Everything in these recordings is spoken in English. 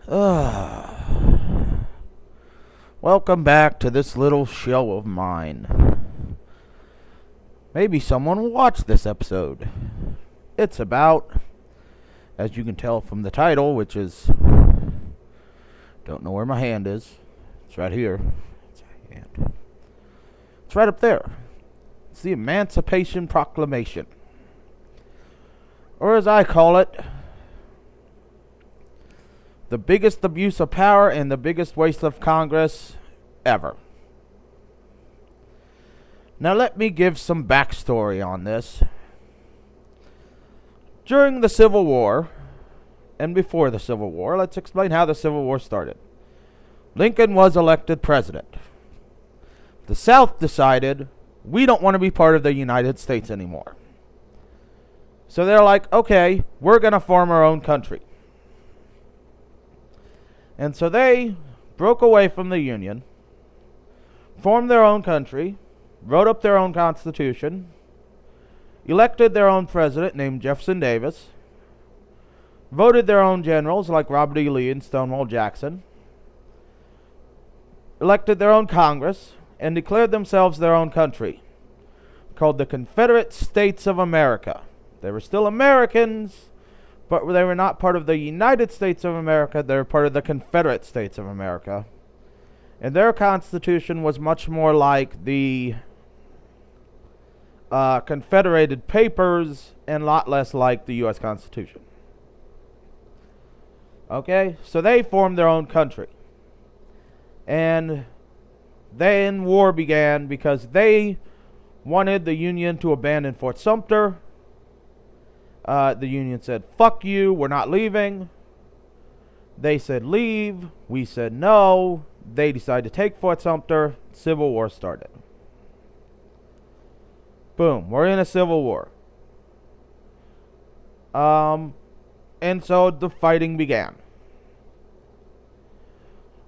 Welcome back to this little show of mine. Maybe someone will watch this episode. It's about, as you can tell from the title, which is, don't know where my hand is. It's right here. It's right up there. It's the Emancipation Proclamation. Or as I call it, the biggest abuse of power and the biggest waste of Congress ever. Now let me give some backstory on this. During the Civil War, and before the Civil War, let's explain how the Civil War started. Lincoln was elected president. The South decided, we don't want to be part of the United States anymore. So they're like, okay, we're going to form our own country. And so they broke away from the Union, formed their own country, wrote up their own constitution, elected their own president named Jefferson Davis, voted their own generals like Robert E. Lee and Stonewall Jackson, elected their own Congress, and declared themselves their own country, called the Confederate States of America. They were still Americans, but they were not part of the United States of America. They were part of the Confederate States of America. And their constitution was much more like the Confederated Papers and a lot less like the U.S. Constitution. Okay, so they formed their own country. And then war began because they wanted the Union to abandon Fort Sumter. The Union said, fuck you, we're not leaving. They said leave. We said no. They decided to take Fort Sumter. Civil War started. Boom, we're in a civil war. And so the fighting began.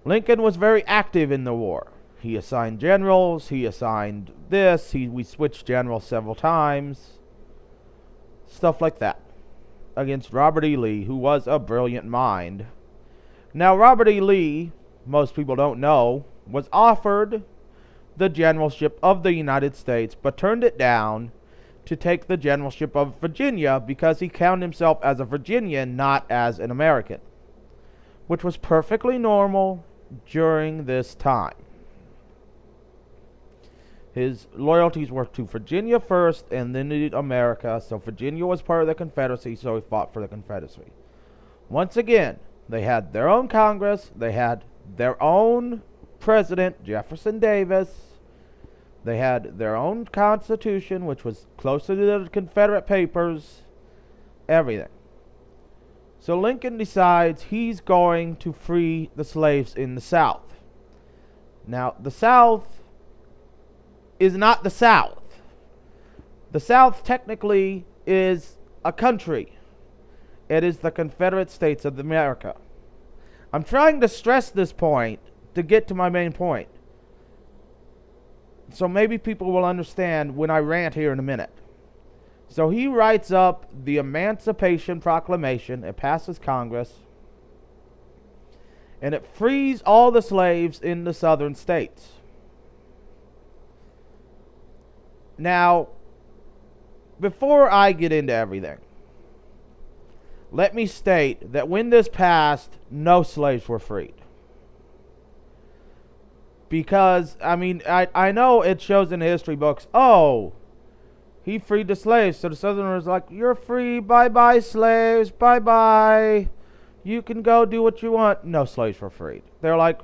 Lincoln was very active in the war. He assigned generals, he assigned this, we switched generals several times. Stuff like that. Against Robert E. Lee, who was a brilliant mind. Now, Robert E. Lee, most people don't know, was offered the generalship of the United States, but turned it down to take the generalship of Virginia because he counted himself as a Virginian, not as an American, which was perfectly normal during this time. His loyalties were to Virginia first and then to America. So Virginia was part of the Confederacy, so he fought for the Confederacy. Once again, they had their own Congress. They had their own president, Jefferson Davis. They had their own Constitution, which was closer to the Confederate Papers. Everything. So Lincoln decides he's going to free the slaves in the South. Now, the South is not the South. The South technically is a country. It is the Confederate States of America. I'm trying to stress this point to get to my main point. So maybe people will understand when I rant here in a minute. So he writes up the Emancipation Proclamation. It passes Congress. And it frees all the slaves in the southern states. Now, before I get into everything, let me state that when this passed, no slaves were freed. Because, I know it shows in the history books, oh, he freed the slaves. So the Southerners are like, you're free, bye-bye slaves, bye-bye. You can go do what you want. No slaves were freed. They're like,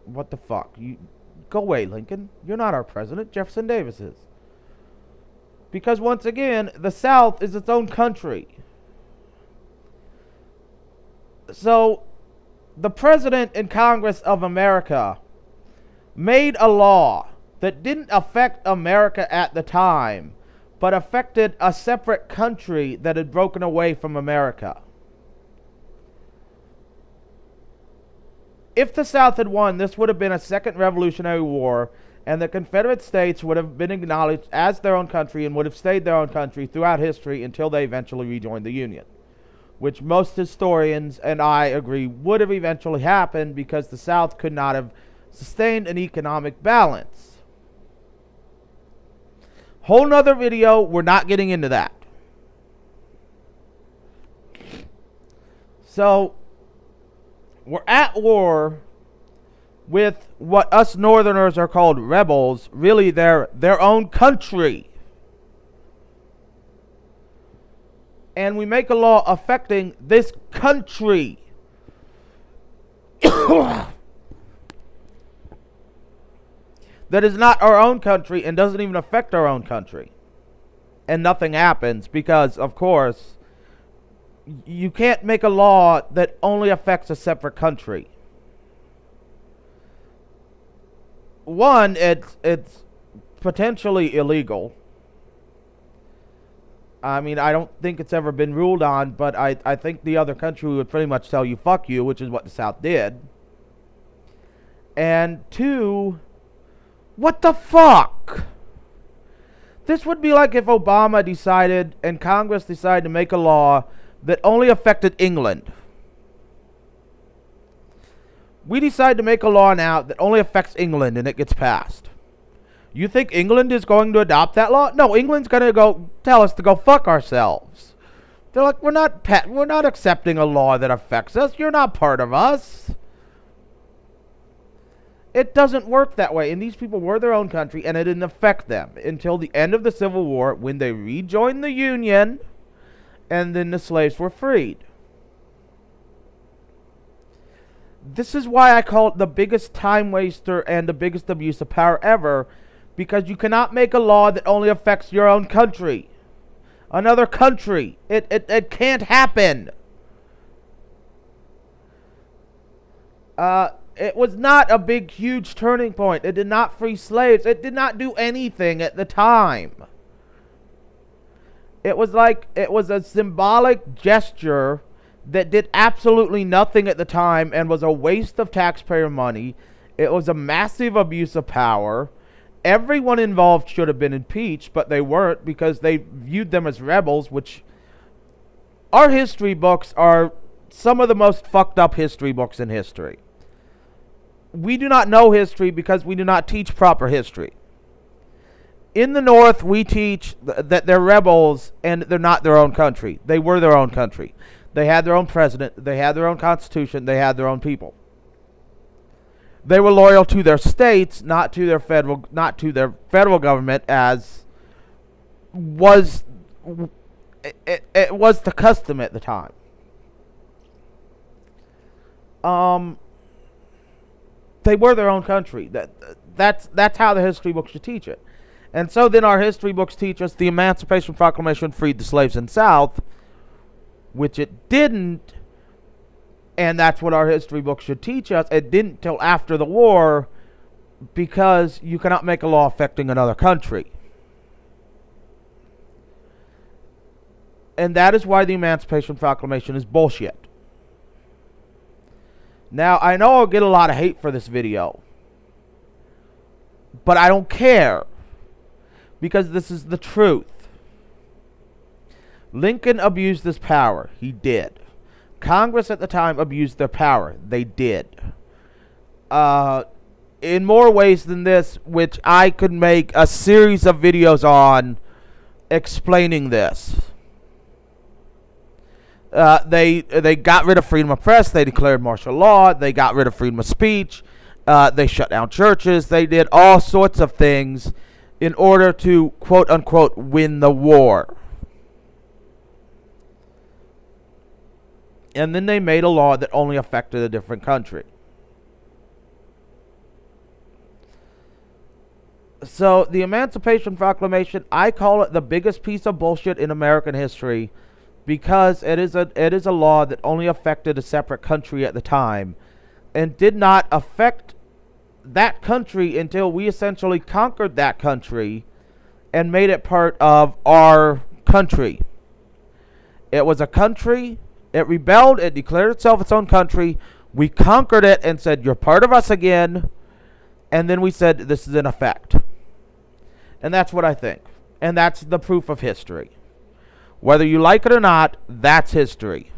what the fuck? You go away, Lincoln. You're not our president. Jefferson Davis is. Because once again, the South is its own country. So, the President and Congress of America made a law that didn't affect America at the time, but affected a separate country that had broken away from America. If the South had won, this would have been a second Revolutionary War, and the Confederate States would have been acknowledged as their own country and would have stayed their own country throughout history until they eventually rejoined the Union. which most historians and I agree would have eventually happened because the South could not have sustained an economic balance. Whole nother video, we're not getting into that. So, we're at war with what us Northerners are called rebels, really their own country. And we make a law affecting this country. That is not our own country and doesn't even affect our own country. And nothing happens because, of course, you can't make a law that only affects a separate country. One, it's potentially illegal. I mean, I don't think it's ever been ruled on, but I think the other country would pretty much tell you, fuck you, which is what the South did. And two, what the fuck? This would be like if Obama decided and Congress decided to make a law that only affected England. We decide to make a law now that only affects England and it gets passed. You think England is going to adopt that law? No, England's going to go tell us to go fuck ourselves. They're like, we're not accepting a law that affects us. You're not part of us. It doesn't work that way. And these people were their own country and it didn't affect them until the end of the Civil War when they rejoined the Union and then the slaves were freed. This is why I call it the biggest time waster and the biggest abuse of power ever, because you cannot make a law that only affects your own country. Another country. It can't happen. It was not a big, huge turning point. It did not free slaves. It did not do anything at the time. It was a symbolic gesture that did absolutely nothing at the time and was a waste of taxpayer money. It was a massive abuse of power. Everyone involved should have been impeached, but they weren't because they viewed them as rebels, which our history books are some of the most fucked up history books in history. We do not know history because we do not teach proper history. In the North, we teach that they're rebels and they're not their own country. They were their own country. They had their own president. They had their own constitution. They had their own people. They were loyal to their states, not to their federal government, as was it was the custom at the time. They were their own country. That's how the history books should teach it. And so then our history books teach us the Emancipation Proclamation freed the slaves in the South, which it didn't, and that's what our history books should teach us. It didn't till after the war, because you cannot make a law affecting another country. And that is why the Emancipation Proclamation is bullshit. Now, I know I'll get a lot of hate for this video, but I don't care, because this is the truth. Lincoln abused his power. He did. Congress at the time abused their power. They did. In more ways than this, which I could make a series of videos on explaining this. They got rid of freedom of press. They declared martial law. They got rid of freedom of speech. They shut down churches. They did all sorts of things in order to, quote unquote, win the war. And then they made a law that only affected a different country. So the Emancipation Proclamation, I call it the biggest piece of bullshit in American history, because it is a law that only affected a separate country at the time and did not affect that country until we essentially conquered that country and made it part of our country. It was a country. It rebelled. It declared itself its own country. We conquered it and said, you're part of us again. And then we said, this is in effect. And that's what I think. And that's the proof of history. Whether you like it or not, that's history.